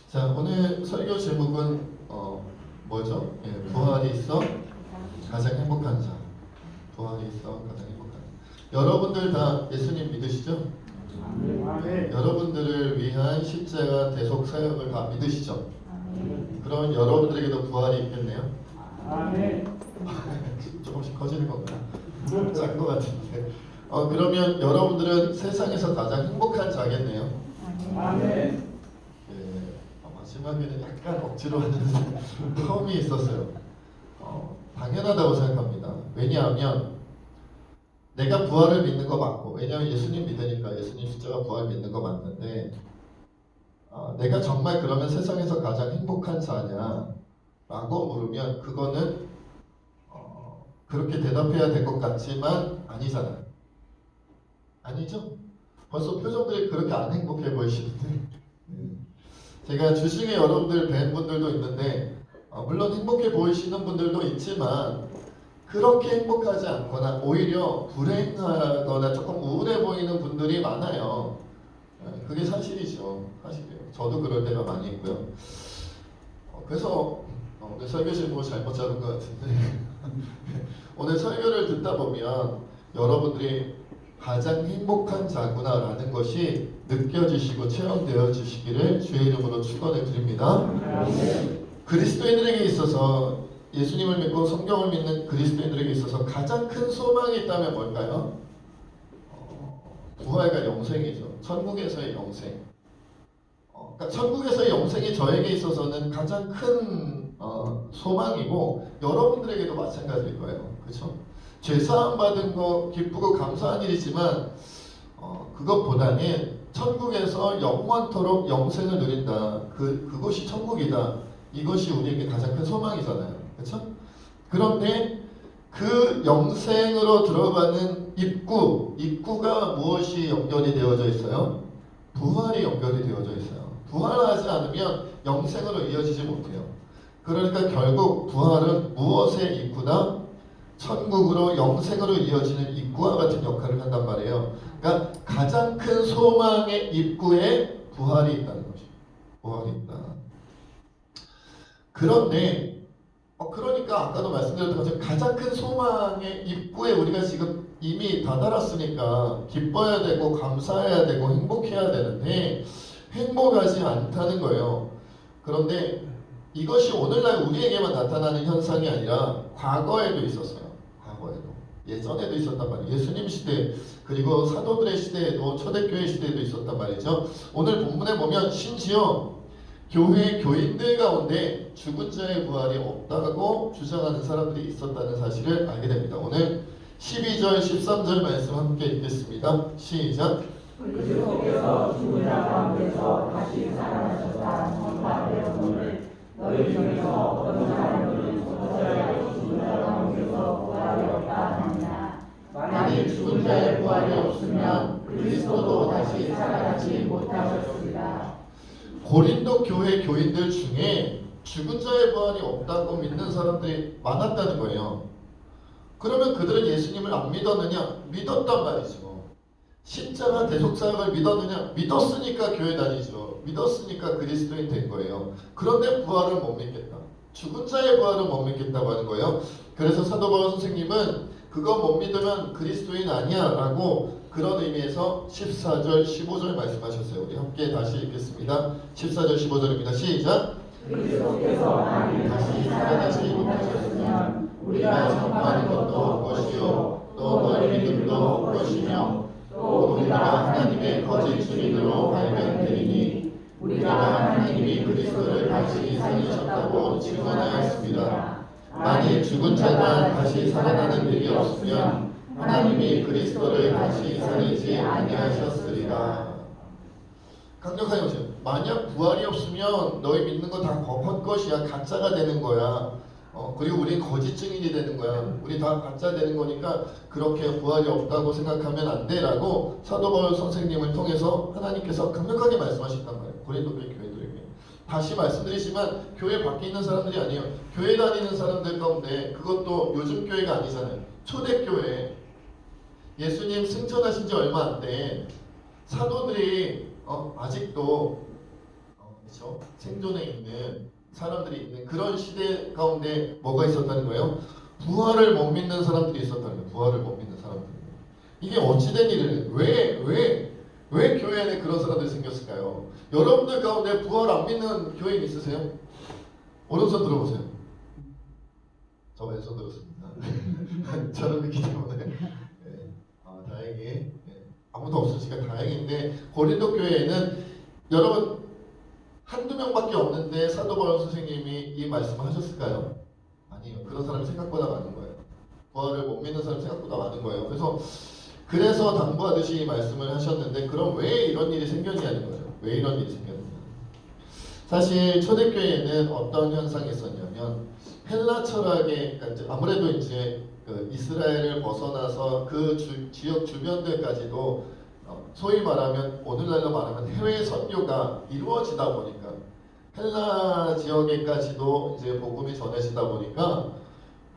자, 오늘 설교 제목은 뭐죠? 예, 부활이 있어 가장 행복한 자. 부활이 있어 가장 행복한 자. 여러분들 다 예수님 믿으시죠? 네, 여러분들을 위한 십자가 대속 사역을 다 믿으시죠? 그러면 여러분들에게도 부활이 있겠네요? 조금씩 커지는 건가요? 작은 것 같은데. 그러면 여러분들은 세상에서 가장 행복한 자겠네요? 마지막에는 약간 억지로 하는 텀이 있었어요. 당연하다고 생각합니다. 왜냐하면 내가 부활을 믿는 거 맞고, 왜냐하면 예수님 믿으니까 예수님 십자가 부활 믿는 거 맞는데, 내가 정말 그러면 세상에서 가장 행복한 자냐 라고 물으면 그거는 그렇게 대답해야 될 것 같지만 아니잖아요. 아니죠? 벌써 표정들이 그렇게 안 행복해 보이시는데 제가 주중에 여러분들 뵌 분들도 있는데 물론 행복해 보이시는 분들도 있지만 그렇게 행복하지 않거나 오히려 불행하거나 조금 우울해 보이는 분들이 많아요. 그게 사실이죠. 사실이에요. 저도 그럴 때가 많이 있고요. 그래서 오늘 설교 제목을 잘못 잡은 것 같은데 오늘 설교를 듣다 보면 여러분들이 가장 행복한 자구나라는 것이 느껴지시고 체험되어 주시기를 주의 이름으로 축원해 드립니다. 그리스도인들에게 있어서 예수님을 믿고 성경을 믿는 그리스도인들에게 있어서 가장 큰 소망이 있다면 뭘까요? 부활과 영생이죠. 천국에서의 영생. 그러니까 천국에서의 영생이 저에게 있어서는 가장 큰 소망이고 여러분들에게도 마찬가지일 거예요. 그렇죠? 죄사함 받은 거 기쁘고 감사한 일이지만 그것보다는 천국에서 영원토록 영생을 누린다. 그곳이 천국이다. 이것이 우리에게 가장 큰 소망이잖아요. 그렇죠? 그런데 그 영생으로 들어가는 입구가 무엇이 연결이 되어져 있어요? 부활이 연결이 되어져 있어요. 부활하지 않으면 영생으로 이어지지 못해요. 그러니까 결국 부활은 무엇의 입구다? 천국으로 영생으로 이어지는 입구와 같은 역할을 한단 말이에요. 그러니까 가장 큰 소망의 입구에 부활이 있다는 것이죠. 부활이 있다. 그런데 그러니까 아까도 말씀드렸던 것처럼 가장 큰 소망의 입구에 우리가 지금 이미 다다랐으니까 기뻐야 되고 감사해야 되고 행복해야 되는데 행복하지 않다는 거예요. 그런데 이것이 오늘날 우리에게만 나타나는 현상이 아니라 과거에도 있었어요. 과거에도. 예전에도 있었단 말이에요. 예수님 시대 그리고 사도들의 시대에도 초대교회 시대에도 있었단 말이죠. 오늘 본문에 보면 심지어 교회 교인들 가운데 죽은 자의 부활이 없다고 주장하는 사람들이 있었다는 사실을 알게 됩니다. 오늘 12절 13절 말씀 함께 읽겠습니다. 시작. 그리스도께서 죽은 자 가운데서 다시 살아나셨다 선포하되었노니 너희 중에서 어떤 사람들은 저자의 죽은 자 가운데서 부활이 없다 하느냐. 만일 죽은 자의 부활이 없으면 그리스도도 다시 살아나지 못하셨습니다. 고린도 교회 교인들 중에 죽은 자의 부활이 없다고 믿는 사람들이 많았다는 거예요. 그러면 그들은 예수님을 안 믿었느냐? 믿었단 말이죠. 십자가 대속사역을 믿었느냐? 믿었으니까 교회 다니죠. 믿었으니까 그리스도인 된 거예요. 그런데 부활을 못 믿겠다. 죽은 자의 부활을 못 믿겠다고 하는 거예요. 그래서 사도 바울 선생님은 그거 못 믿으면 그리스도인 아니야 라고 그런 의미에서 14절 15절 말씀하셨어요. 우리 함께 다시 읽겠습니다. 14절 15절입니다. 시작. 그리스도께서 만일 다시 살아나지 못하셨으면 우리가 전파하는 것도 것이요 또 너희 믿음도 것이며 또 우리가 하나님의 거짓 증인으로 발견되리니 우리가 하나님이 그리스도를 다시 살리셨다고 증언하였습니다. 만일 죽은 자가 다시 살아나는 일이 없으면 하나님이 그리스도를 다시 살리지 아니하셨으리라. 강력하게 보세요. 만약 부활이 없으면 너희 믿는 거 다 헛것이야. 가짜가 되는 거야. 그리고 우리 거짓 증인이 되는 거야. 우리 다 가짜 되는 거니까 그렇게 부활이 없다고 생각하면 안 돼라고 사도 바울 선생님을 통해서 하나님께서 강력하게 말씀하셨단 말이에요. 고린도 교회 교회들에게. 다시 말씀드리지만 교회 밖에 있는 사람들이 아니에요. 교회 다니는 사람들 가운데 그것도 요즘 교회가 아니잖아요. 초대교회. 예수님 승천하신 지 얼마 안 된 사도들이 아직도 그렇죠? 생존에 있는 사람들이 있는 그런 시대 가운데 뭐가 있었다는 거예요? 부활을 못 믿는 사람들이 있었다는 거예요. 부활을 못 믿는 사람들. 이게 어찌된 일을 왜 교회 안에 그런 사람들이 생겼을까요? 여러분들 가운데 부활 안 믿는 교인 있으세요? 오른손 들어보세요. 저 왼손 들었습니다. 저는 그렇기 때문에 다행히 아무도 없으니까 다행인데 고린도 교회에는 여러분 한두 명밖에 없는데 사도 바울 선생님이 이 말씀을 하셨을까요? 아니요. 그런 사람이 생각보다 많은 거예요. 부활을 못 믿는 사람이 생각보다 많은 거예요. 그래서 당부하듯이 이 말씀을 하셨는데 그럼 왜 이런 일이 생겼냐는 거예요. 왜 이런 일이 생겼냐. 사실 초대교회에는 어떤 현상이 있었냐면 헬라 철학의 그러니까 아무래도 이제 그 이스라엘을 벗어나서 그 지역 주변들까지도 소위 말하면 오늘날로 말하면 해외 선교가 이루어지다 보니까 헬라 지역에까지도 이제 복음이 전해지다 보니까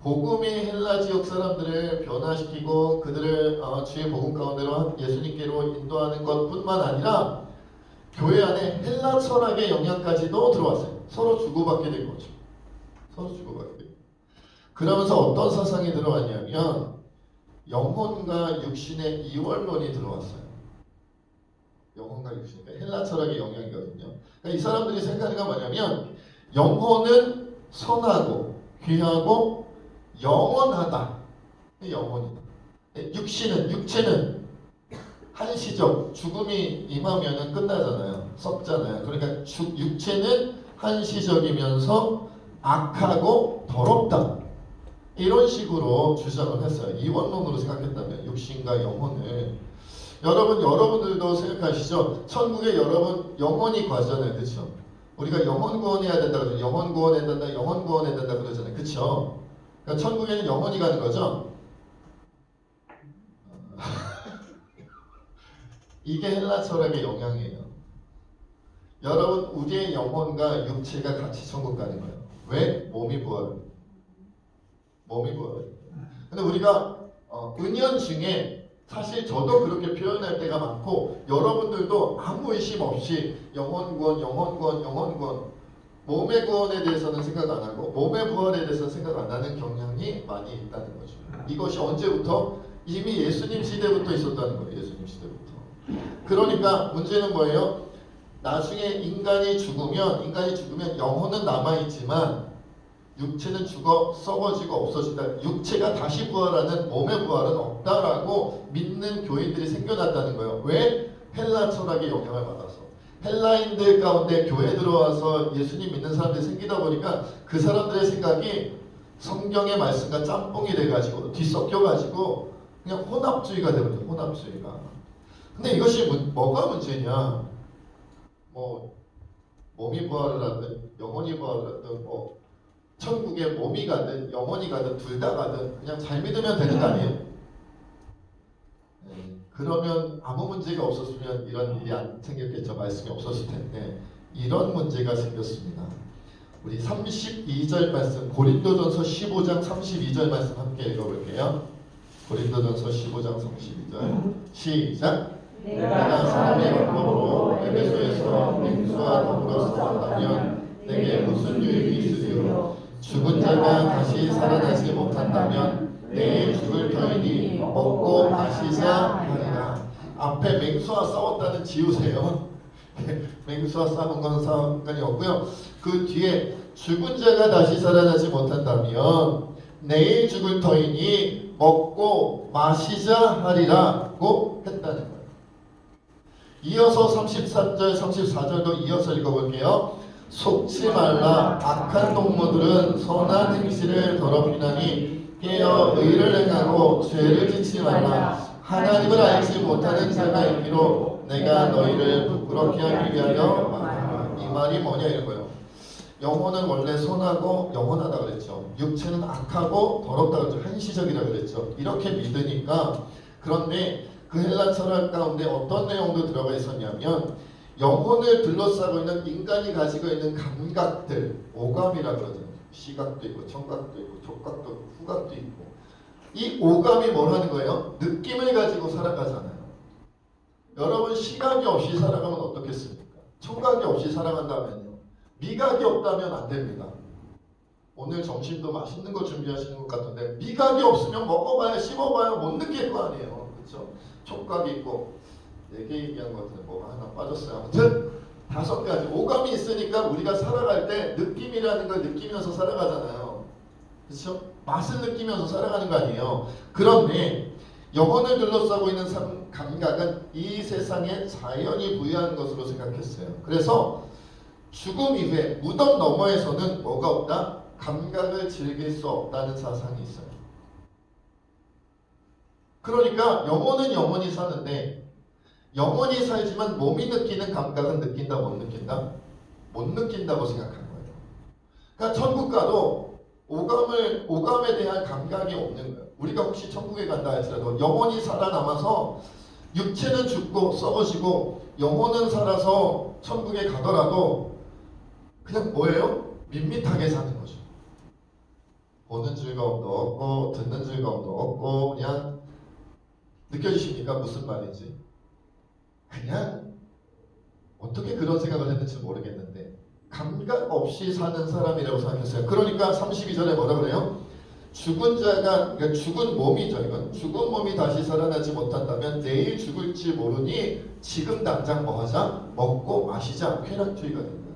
복음이 헬라 지역 사람들을 변화시키고 그들을 주의 복음 가운데로 예수님께로 인도하는 것뿐만 아니라 교회 안에 헬라 철학의 영향까지도 들어왔어요. 서로 주고받게 된 거죠. 서로 주고받게 된. 그러면서 어떤 사상이 들어왔냐면 영혼과 육신의 이원론이 들어왔어요. 영혼과 육신. 그러니까 헬라 철학의 영향이거든요. 그러니까 이 사람들이 생각하는 건 뭐냐면 영혼은 선하고 귀하고 영원하다. 영혼이다. 육체는 한시적. 죽음이 임하면은 끝나잖아요. 썩잖아요. 그러니까 육체는 한시적이면서 악하고 더럽다. 이런 식으로 주장을 했어요. 이원론으로 생각했다면 육신과 영혼을. 여러분들도 생각하시죠? 천국에 여러분 영혼이 가잖아요. 그렇죠? 우리가 영혼 구원해야 된다 그러죠. 영혼 구원해야 된다. 영혼 구원해야 된다 그러잖아요. 그렇죠? 그러니까 천국에는 영혼이 가는 거죠. 이게 헬라 철학의 영향이에요. 여러분 우리의 영혼과 육체가 같이 천국 가는 거예요. 왜? 몸이 부활. 근데 우리가 은연 중에 사실 저도 그렇게 표현할 때가 많고 여러분들도 아무 의심 없이 영혼 구원 몸의 구원에 대해서는 생각 안 하고 몸의 부활에 대해서는 생각 안 하는 경향이 많이 있다는 거죠. 이것이 언제부터? 이미 예수님 시대부터 있었다는 거예요. 예수님 시대부터. 그러니까 문제는 뭐예요? 나중에 인간이 죽으면 영혼은 남아있지만 육체는 죽어 썩어지고 없어진다. 육체가 다시 부활하는 몸의 부활은 없다라고 믿는 교인들이 생겨났다는 거예요. 왜? 헬라 철학의 영향을 받아서. 헬라인들 가운데 교회 들어와서 예수님 믿는 사람들이 생기다 보니까 그 사람들의 생각이 성경의 말씀과 짬뽕이 돼가지고 뒤섞여가지고 그냥 혼합주의가 되거든요. 혼합주의가. 근데 이것이 뭐가 문제냐? 몸이 부활을 하든 영혼이 부활을 하든 천국에 몸이 가든 영혼이 가든 둘 다 가든 그냥 잘 믿으면 되는 거 아니에요? 그러면 아무 문제가 없었으면 이런 일이 안 생겼겠죠. 말씀이 없었을 텐데 이런 문제가 생겼습니다. 우리 32절 말씀 고린도전서 15장 32절 말씀 함께 읽어볼게요. 고린도전서 15장 32절 시작. 내가 사람의 방법으로 에베소에서 맹수와 더불어 싸웠다면 내게 무슨 유익이 있으리요? 죽은 자가 다시 살아나지 못한다면 내 죽을 터이니 먹고 마시자 하리라. 앞에 맹수와 싸웠다는 지우세요. 맹수와 싸운 건 상관이 없고요. 그 뒤에 죽은 자가 다시 살아나지 못한다면 내일 죽을 터이니 먹고 마시자 하리라고 했다는 거예요. 이어서 33절, 34절도 이어서 읽어볼게요. 속지 말라. 악한 동무들은 선한 행실을 더럽히나니 깨어 의를 행하고 죄를 짓지 말라. 하나님을 알지 못하는 자가 있기로 내가 너희를 부끄럽게 하기 위하여 말하라. 이 말이 뭐냐 이런 거예요. 영혼은 원래 선하고 영원하다 그랬죠. 육체는 악하고 더럽다 그랬죠. 한시적이라 그랬죠. 이렇게 믿으니까. 그런데 그 헬라 철학 가운데 어떤 내용도 들어가 있었냐면 영혼을 둘러싸고 있는 인간이 가지고 있는 감각들, 오감이라 그러잖아요. 시각도 있고 청각도 있고 촉각도 있고 후각도 있고 이 오감이 뭘 하는 거예요? 느낌을 가지고 살아가잖아요. 여러분 시각이 없이 살아가면 어떻겠습니까? 청각이 없이 살아간다면요. 미각이 없다면 안 됩니다. 오늘 점심도 맛있는 거 준비하시는 것 같은데 미각이 없으면 먹어봐야 씹어봐야 못 느낄 거 아니에요. 그렇죠? 촉각이 있고 4개 얘기한 것 같은데 뭐가 하나 빠졌어요. 아무튼 5가지 오감이 있으니까 우리가 살아갈 때 느낌이라는 걸 느끼면서 살아가잖아요. 그렇죠? 맛을 느끼면서 살아가는 거 아니에요. 그런데 영혼을 둘러싸고 있는 감각은 이 세상에 자연이 부여한 것으로 생각했어요. 그래서 죽음 이후에 무덤 너머에서는 뭐가 없다? 감각을 즐길 수 없다는 사상이 있어요. 그러니까 영혼은 영원히 사는데 영원히 살지만 몸이 느끼는 감각은 느낀다 못 느낀다? 못 느낀다고 생각한 거예요. 그러니까 천국 가도 오감에 대한 감각이 없는 거예요. 우리가 혹시 천국에 간다 할지라도 영혼이 살아남아서 육체는 죽고 썩어지고 영혼은 살아서 천국에 가더라도 그냥 뭐예요? 밋밋하게 사는 거죠. 보는 즐거움도 없고 듣는 즐거움도 없고 그냥 느껴지십니까? 무슨 말인지. 그냥 어떻게 그런 생각을 했는지 모르겠는데 감각 없이 사는 사람이라고 생각했어요. 그러니까 32절에 뭐라 그래요? 죽은 자가, 그러니까 죽은 몸이죠. 이건 죽은 몸이 다시 살아나지 못한다면 내일 죽을지 모르니 지금 당장 뭐 하자? 먹고 마시자. 쾌락주의가 된다.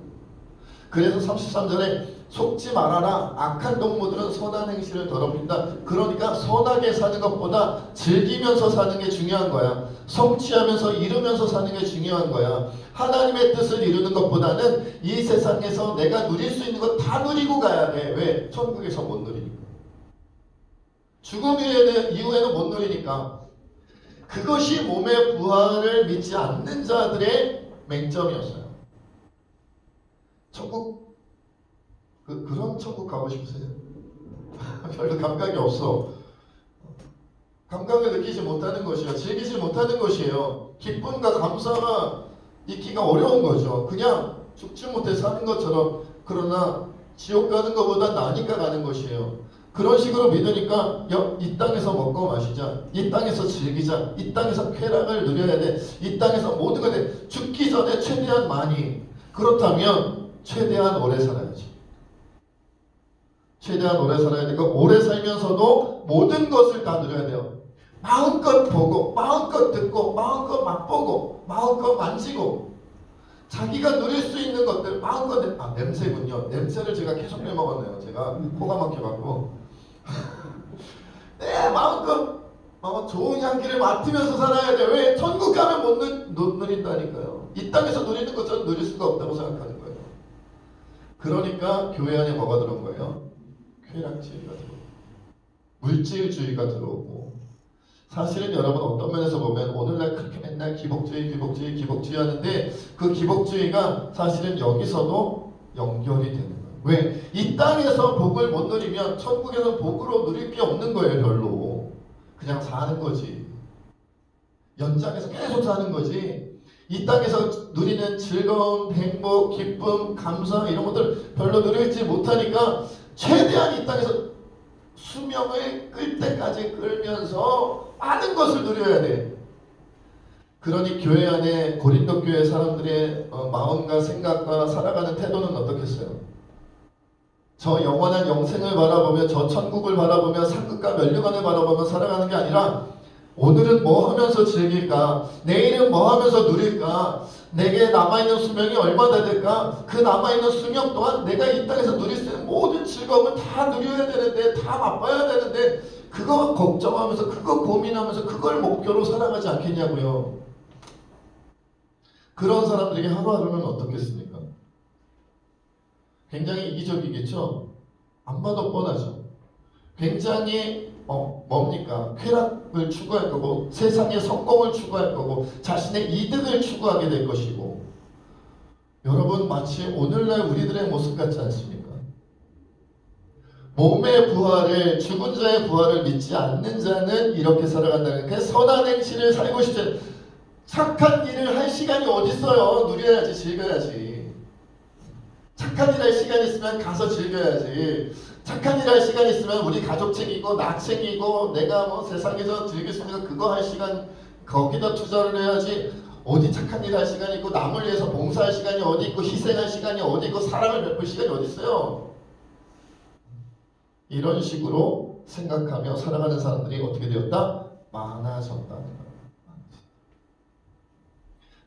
그래서 33절에 속지 말아라. 악한 동무들은 선한 행실을 더럽힌다. 그러니까 선하게 사는 것보다 즐기면서 사는 게 중요한 거야. 성취하면서 이루면서 사는 게 중요한 거야. 하나님의 뜻을 이루는 것보다는 이 세상에서 내가 누릴 수 있는 거 다 누리고 가야 돼. 왜? 천국에서 못 누리니까. 죽음 이후에는 못 누리니까. 그것이 몸의 부활을 믿지 않는 자들의 맹점이었어요. 천국 그런 천국 가고 싶으세요? 별로 감각이 없어. 감각을 느끼지 못하는 것이에요. 즐기지 못하는 것이에요. 기쁨과 감사가 있기가 어려운 거죠. 그냥 죽지 못해 사는 것처럼. 그러나 지옥 가는 것보다 나으니까 가는 것이에요. 그런 식으로 믿으니까 이 땅에서 먹고 마시자. 이 땅에서 즐기자. 이 땅에서 쾌락을 누려야 돼. 이 땅에서 모든 것에 죽기 전에 최대한 많이. 그렇다면 최대한 오래 살아야지. 최대한 오래 살아야 되고 오래 살면서도 모든 것을 다 누려야 돼요. 마음껏 보고 마음껏 듣고 마음껏 맛보고 마음껏 만지고 자기가 누릴 수 있는 것들 마음껏 냄새군요. 냄새를 제가 계속 빼먹었네요. 제가 코가 막혀갖고 네 마음껏 좋은 향기를 맡으면서 살아야 돼. 왜? 천국 가면 못 누린다니까요. 이 땅에서 누리는 것처럼 누릴 수가 없다고 생각하는 거예요. 그러니까 교회 안에 뭐가 들어온 거예요? 쾌락주의가 들어오고 물질주의가 들어오고. 사실은 여러분 어떤 면에서 보면 오늘날 그렇게 맨날 기복주의 하는데 그 기복주의가 사실은 여기서도 연결이 되는 거예요. 왜? 이 땅에서 복을 못 누리면 천국에서 복으로 누릴 게 없는 거예요. 별로. 그냥 사는 거지. 연장해서 계속 사는 거지. 이 땅에서 누리는 즐거움, 행복, 기쁨, 감사 이런 것들 별로 누리지 못하니까 최대한 이 땅에서 수명을 끌 때까지 끌면서 많은 것을 누려야 돼. 그러니 교회 안에 고린도 교회 사람들의 마음과 생각과 살아가는 태도는 어떻겠어요? 저 영원한 영생을 바라보며 저 천국을 바라보며 상급과 면류관을 바라보며 살아가는 게 아니라 오늘은 뭐 하면서 즐길까? 내일은 뭐 하면서 누릴까? 내게 남아있는 수명이 얼마나 될까? 그 남아있는 수명 동안 내가 이 땅에서 누릴 수 있는 모든 즐거움을 다 누려야 되는데, 다 맛봐야 되는데, 그거 걱정하면서, 그거 고민하면서, 그걸 목표로 살아가지 않겠냐고요. 그런 사람들에게 하루하루는 어떻겠습니까? 굉장히 이기적이겠죠? 안 봐도 뻔하죠. 굉장히 뭡니까? 쾌락을 추구할 거고 세상의 성공을 추구할 거고 자신의 이득을 추구하게 될 것이고. 여러분 마치 오늘날 우리들의 모습 같지 않습니까? 몸의 부활을 죽은 자의 부활을 믿지 않는 자는 이렇게 살아간다는 그 선한 행실을 살고 싶지 착한 일을 할 시간이 어디 있어요? 누려야지 즐겨야지. 착한 일 할 시간 있으면 가서 즐겨야지. 착한 일 할 시간 있으면 우리 가족 챙기고 나 챙기고 내가 뭐 세상에서 즐길 수 있는 그거 할 시간 거기다 투자를 해야지. 어디 착한 일 할 시간이 있고 남을 위해서 봉사할 시간이 어디 있고 희생할 시간이 어디 있고 사랑을 베풀 시간이 어디 있어요? 이런 식으로 생각하며 살아가는 사람들이 어떻게 되었다? 많아졌다는 거예요.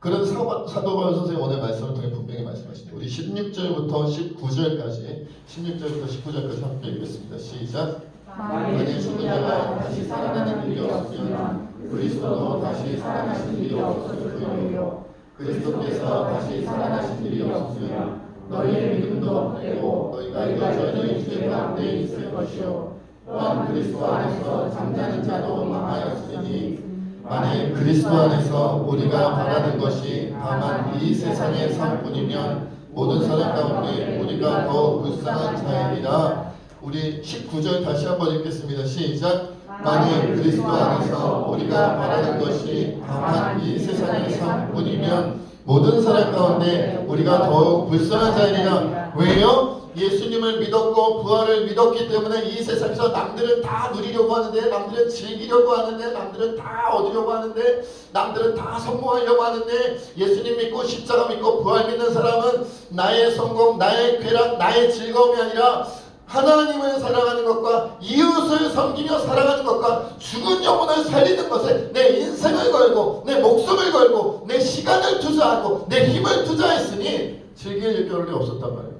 그래서 사도 바울 선생님 오늘 말씀을 통해 분명히 말씀하시네요. 우리 16절부터 19절까지 16절부터 19절까지 함께 읽겠습니다. 시작. 만일 죽은 자가 다시 살아나는 일이 없으면 그리스도도 다시 살아나신 일이 없었을 터이요. 그리스도께서 다시 살아나신 일이 없으면 너희의 믿음도 헛되고 너희가 여전히 죄 가운데 있을 것이요. 또한 그리스도 안에서 잠자는 자도 망하였으니 만일 그리스도 안에서 우리가 바라는 것이 다만 이 세상의 삶뿐이면 모든 사람 가운데 우리가 더 불쌍한 자이니라. 우리 19절 다시 한번 읽겠습니다. 시작. 만일 그리스도 안에서 우리가 바라는 것이 다만 이 세상의 삶뿐이면 모든 사람 가운데 우리가 더욱 불쌍한 자이니라. 왜요? 예수님을 믿었고 부활을 믿었기 때문에 이 세상에서 남들은 다 누리려고 하는데, 남들은 즐기려고 하는데, 남들은 다 얻으려고 하는데, 남들은 다 성공하려고 하는데, 예수님 믿고 십자가 믿고 부활 믿는 사람은 나의 성공, 나의 쾌락, 나의 즐거움이 아니라 하나님을 살아가는 것과 이웃을 섬기며 살아가는 것과 죽은 영혼을 살리는 것에 내 인생을 걸고 내 목숨을 걸고 내 시간을 투자하고 내 힘을 투자했으니 즐길 겨를이 없었단 말이에요.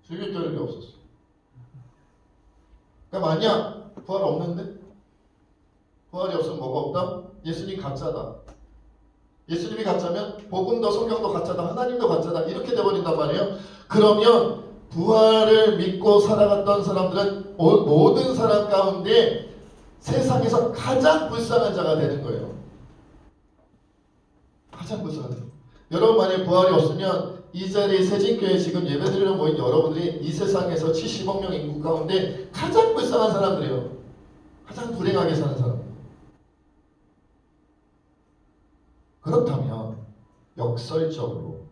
즐길 겨를이 없었어. 그러니까 만약 부활 없는데? 부활이 없으면 뭐가 없다? 예수님 가짜다. 예수님이 가짜면 복음도 성경도 가짜다. 하나님도 가짜다. 이렇게 돼버린단 말이에요. 그러면 부활을 믿고 살아갔던 사람들은 모든 사람 가운데 세상에서 가장 불쌍한 자가 되는 거예요. 가장 불쌍한 자. 여러분 만약 부활이 없으면 이 자리에 세진교회 지금 예배드리러 모인 여러분들이 이 세상에서 70억 명 인구 가운데 가장 불쌍한 사람들이에요. 가장 불행하게 사는 사람. 그렇다면 역설적으로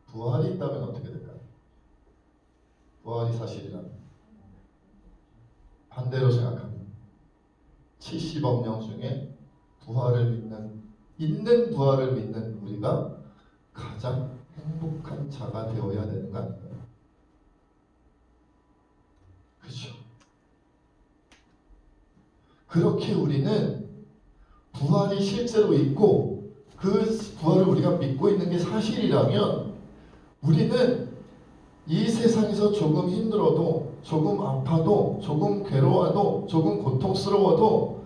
부활이 있다면 어떻게 될까요? 부활이 사실이라면 반대로 생각합니다. 70억 명 중에 부활을 있는 부활을 믿는 우리가 가장 행복한 자가 되어야 되는 거 아닌가요? 그렇죠? 그렇게 우리는 부활이 실제로 있고 그 부활을 우리가 믿고 있는 게 사실이라면 우리는 이 세상에서 조금 힘들어도, 조금 아파도, 조금 괴로워도, 조금 고통스러워도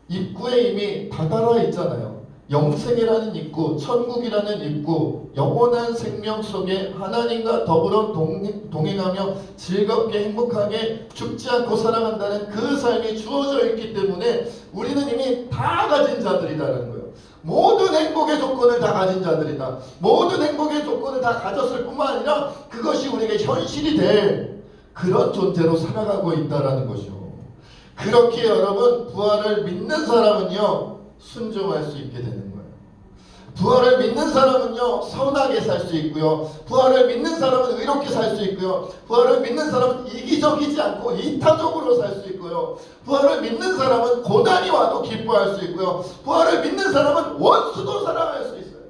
입구에 이미 다다라 있잖아요. 영생이라는 입구, 천국이라는 입구, 영원한 생명 속에 하나님과 더불어 동행하며 즐겁게 행복하게 죽지 않고 살아간다는 그 삶이 주어져 있기 때문에 우리는 이미 다 가진 자들이라는 거예요. 모든 행복의 조건을 다 가진 자들이다. 모든 행복의 조건을 다 가졌을 뿐만 아니라 그것이 우리에게 현실이 될 그런 존재로 살아가고 있다는 것이죠. 그렇게 여러분 부활을 믿는 사람은요 순종할 수 있게 되는 거예요. 부활을 믿는 사람은요 선하게 살 수 있고요. 부활을 믿는 사람은 의롭게 살 수 있고요. 부활을 믿는 사람은 이기적이지 않고 이타적으로 살 수 있고요. 부활을 믿는 사람은 고난이 와도 기뻐할 수 있고요. 부활을 믿는 사람은 원수도 사랑할 수 있어요.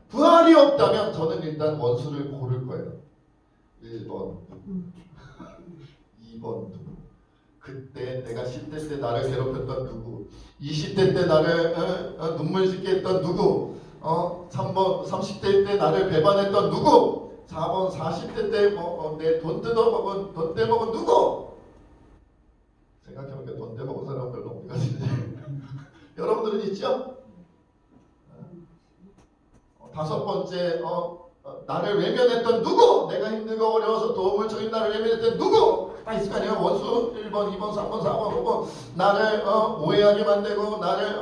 부활이 없다면 저는 일단 원수를 고를 거예요. 1번 2번 누구, 그때 내가 10대 때 나를 괴롭혔던 누구, 20대 때 나를 눈물 짓게 했던 누구, 3번 30대 때 나를 배반했던 누구, 4번 40대 때 내 돈 뜯어먹은 돈 떼먹은 누구. 생각해보니까 돈 떼먹은 사람 별로 없는 것 같은데 여러분들은 있죠? 다섯 번째 나를 외면했던 누구, 내가 힘들고 어려워서 도움을 주인 나를 외면했던 누구 다 있을 거 아니에요. 원수 1번 2번 3번 4번 5번 나를 오해하게 만들고 나를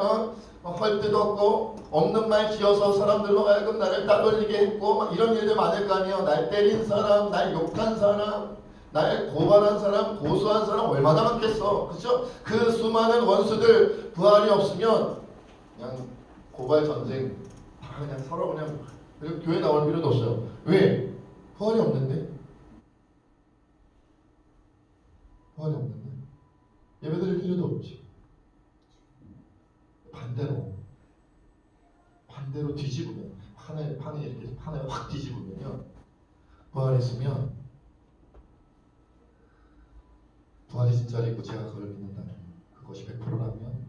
헐뜯었고 없는 말 지어서 사람들로 하여금 나를 따돌리게 했고 이런 일들 많을 거 아니에요. 날 때린 사람, 날 욕한 사람, 날 고발한 사람, 고소한 사람 얼마나 많겠어. 그렇죠? 그 수많은 원수들 부활이 없으면 그냥 고발 전쟁 다 그냥 서로 그냥 교회 나올 필요도 없어요. 왜? 부활이 없는데. 부활이 없는데 예배드릴 필요도 없지. 이렇게 하나를 확 뒤집으면요, 부활했으면 부활이 진짜리고 제가 그걸 믿는다면, 그것이 100%라면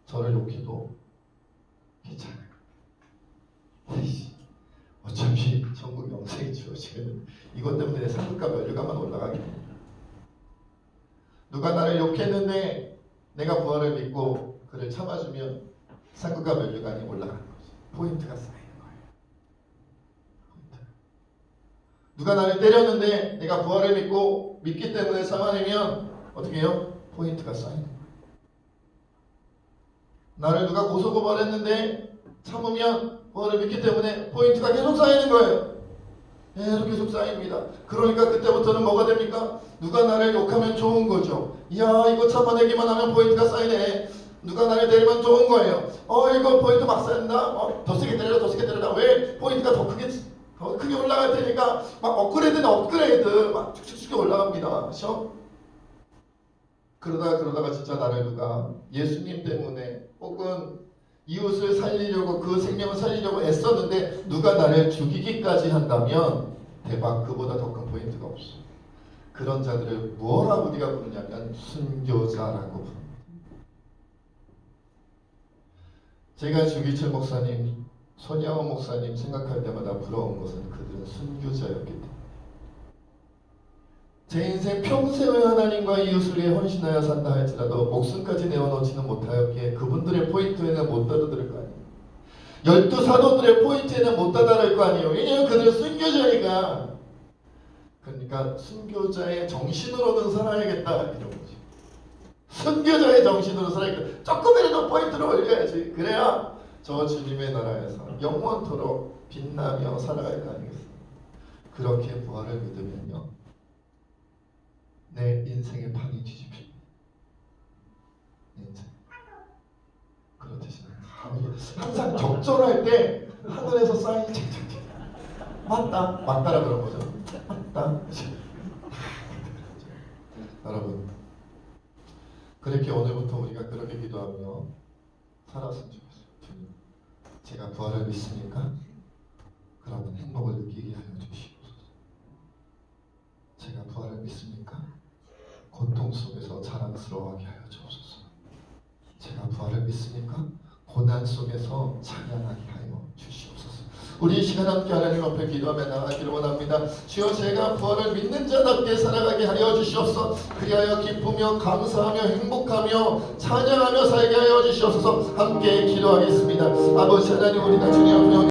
저를 욕해도 괜찮아요. 어차피 천국 영생이 주어지면 이것 때문에 내 상급과 면류관만 올라가게 됩니다. 누가 나를 욕했는데 내가 부활을 믿고 그를 참아주면 상급과 면류관이 올라가는 거죠. 포인트가 쌓이는 거예요. 포인트. 누가 나를 때렸는데 내가 부활을 믿기 때문에 참아내면 어떻게 해요? 포인트가 쌓이는 거예요. 나를 누가 고소고발했는데 참으면 부활을 믿기 때문에 포인트가 계속 쌓이는 거예요. 계속 쌓입니다. 그러니까 그때부터는 뭐가 됩니까? 누가 나를 욕하면 좋은 거죠. 이야, 이거 참아내기만 하면 포인트가 쌓이네. 누가 나를 때리면 좋은 거예요. 이거 포인트 막 쌓인다. 더 세게 때려라, 더 세게 때려라. 왜? 포인트가 더 크게 올라갈 테니까 막 업그레이드 막 쭉쭉쭉 올라갑니다. 그렇죠? 그러다가 진짜 나를 누가 예수님 때문에 혹은 이웃을 살리려고, 그 생명을 살리려고 애썼는데 누가 나를 죽이기까지 한다면 대박, 그보다 더 큰 포인트가 없어. 그런 자들을 뭐라 우리가 부르냐면 순교자라고 부릅니다. 제가 주기철 목사님, 손양원 목사님 생각할 때마다 부러운 것은 그들은 순교자였기 때문에, 제 인생 평생을 하나님과 이웃을 위해 헌신하여 산다 할지라도 목숨까지 내어놓지는 못하였기에 그분들의 포인트에는 못 다다를 거 아니에요. 12 사도들의 포인트에는 못 다다를 거 아니에요. 왜냐하면 그들은 순교자니까. 그러니까 순교자의 정신으로는 살아야겠다 이런 거지. 순교자의 정신으로 살아야겠다. 조금이라도 포인트를 올려야지. 그래야 저 주님의 나라에서 영원토록 빛나며 살아갈 거 아니겠습니까? 그렇게 부활을 믿으면요, 내 인생의 판이 뒤집힙니다. 인생. 그렇듯이 항상 적절할 때 하늘에서 쌓인 책책책 맞다라 그런 거죠. 맞다. 여러분, 그렇게 오늘부터 우리가 그렇게 기도하며 살았으면 좋겠어요. 주님, 제가 부활을 믿습니까? 그러면 행복을 느끼게 하여 주시옵소서. 제가 부활을 믿습니까? 고통 속에서 자랑스러워하게 하여 주옵소서. 제가 부활을 믿습니까? 고난 속에서 찬양하게 하여 주시옵소서. 우리 이 시간 함께 하나님 앞에 기도하며 나가기를 원합니다. 주여, 제가 부활을 믿는 자답게 살아가게 하여 주시옵소서. 그리하여 기쁘며 감사하며 행복하며 찬양하며 살게 하여 주시옵소서. 함께 기도하겠습니다. 아버지 하나님, 우리가 주님 앞에